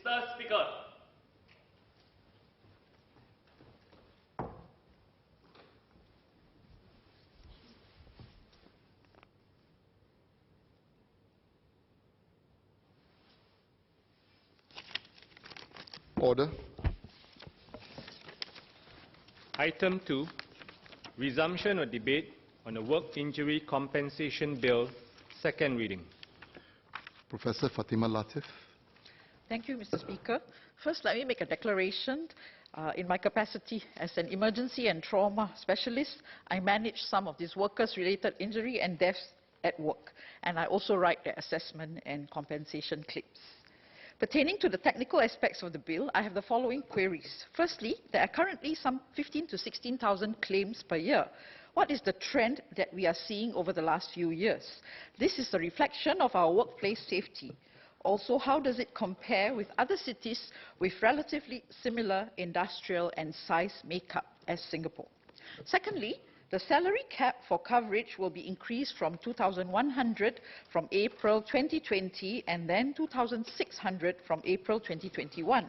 Mr. Speaker. Order. Item 2, resumption of debate on the Work Injury Compensation Bill, second reading. Professor Fatimah Lateef. Thank you, Mr. Speaker. First, let me make a declaration. In my capacity as an emergency and trauma specialist, I manage some of these workers-related injury and deaths at work, and I also write the assessment and compensation claims. Pertaining to the technical aspects of the bill, I have the following queries. Firstly, there are currently some 15,000 to 16,000 claims per year. What is the trend that we are seeing over the last few years? This is a reflection of our workplace safety. Also, how does it compare with other cities with relatively similar industrial and size makeup as Singapore? Secondly, the salary cap for coverage will be increased from 2,100 from April 2020 and then 2,600 from April 2021.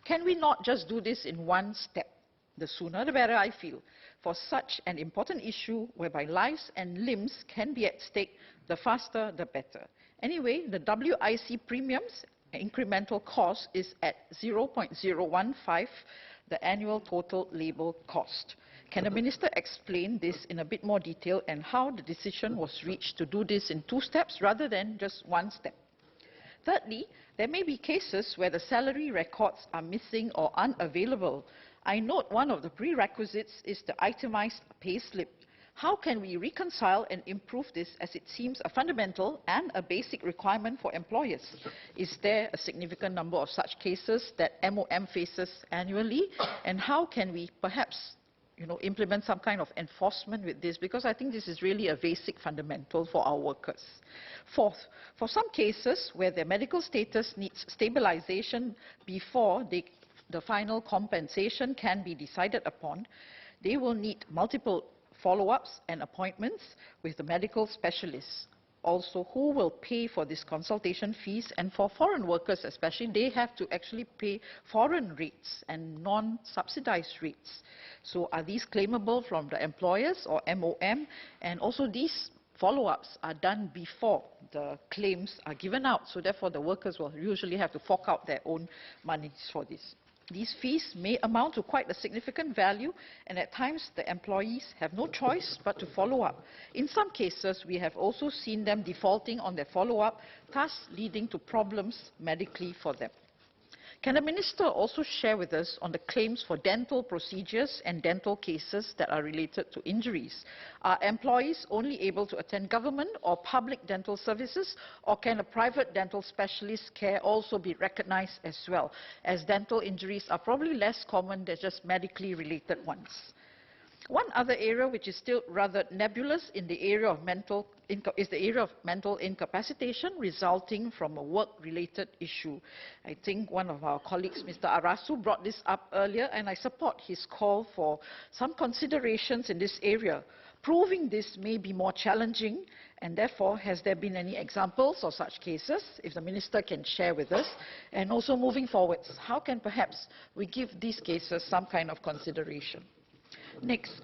Can we not just do this in one step? The sooner the better, I feel. For such an important issue whereby lives and limbs can be at stake, the faster the better. Anyway, the WIC premiums incremental cost is at 0.015, the annual total labor cost. Can the Minister explain this in a bit more detail and how the decision was reached to do this in two steps rather than just one step? Thirdly, there may be cases where the salary records are missing or unavailable. I note one of the prerequisites is the itemized payslip. How can we reconcile and improve this, as it seems a fundamental and a basic requirement for employers? Is there a significant number of such cases that MOM faces annually? And how can we perhaps implement some kind of enforcement with this, because I think this is really a basic fundamental for our workers. Fourth, for some cases where their medical status needs stabilization before the final compensation can be decided upon, they will need multiple follow-ups and appointments with the medical specialists. Also, who will pay for these consultation fees? And for foreign workers especially, they have to actually pay foreign rates and non-subsidized rates. So are these claimable from the employers or MOM? And also these follow-ups are done before the claims are given out. So therefore the workers will usually have to fork out their own monies for this. These fees may amount to quite a significant value, and at times the employees have no choice but to follow up. In some cases, we have also seen them defaulting on their follow-up, thus leading to problems medically for them. Can the Minister also share with us on the claims for dental procedures and dental cases that are related to injuries? Are employees only able to attend government or public dental services, or can a private dental specialist care also be recognized as well, as dental injuries are probably less common than just medically related ones? One other area which is still rather nebulous in the area of is the area of mental incapacitation resulting from a work-related issue. I think one of our colleagues, Mr. Arasu, brought this up earlier, and I support his call for some considerations in this area. Proving this may be more challenging, and therefore, has there been any examples of such cases, if the Minister can share with us? And also moving forwards, how can perhaps we give these cases some kind of consideration? Next,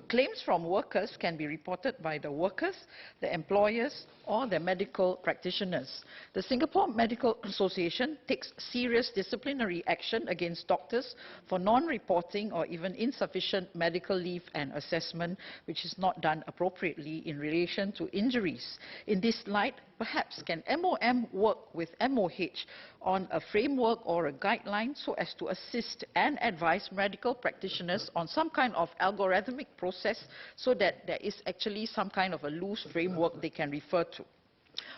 claims from workers can be reported by the workers, the employers, or the medical practitioners. The Singapore Medical Association takes serious disciplinary action against doctors for non-reporting or even insufficient medical leave and assessment, which is not done appropriately in relation to injuries. In this light, perhaps can MOM work with MOH on a framework or a guideline so as to assist and advise medical practitioners on some kind of algorithmic process so that there is actually some kind of a loose framework they can refer to?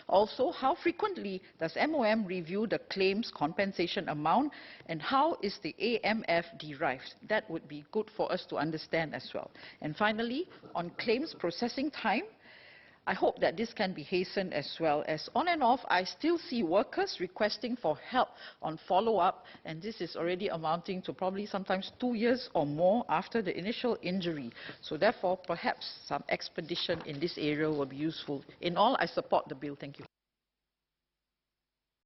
Also, how frequently does MOM review the claims compensation amount, and how is the AMF derived? That would be good for us to understand as well. And finally, on claims processing time, I hope that this can be hastened as well, as on and off I still see workers requesting for help on follow-up, and this is already amounting to probably sometimes 2 years or more after the initial injury. So therefore, perhaps some expedition in this area will be useful. In all, I support the bill. Thank you.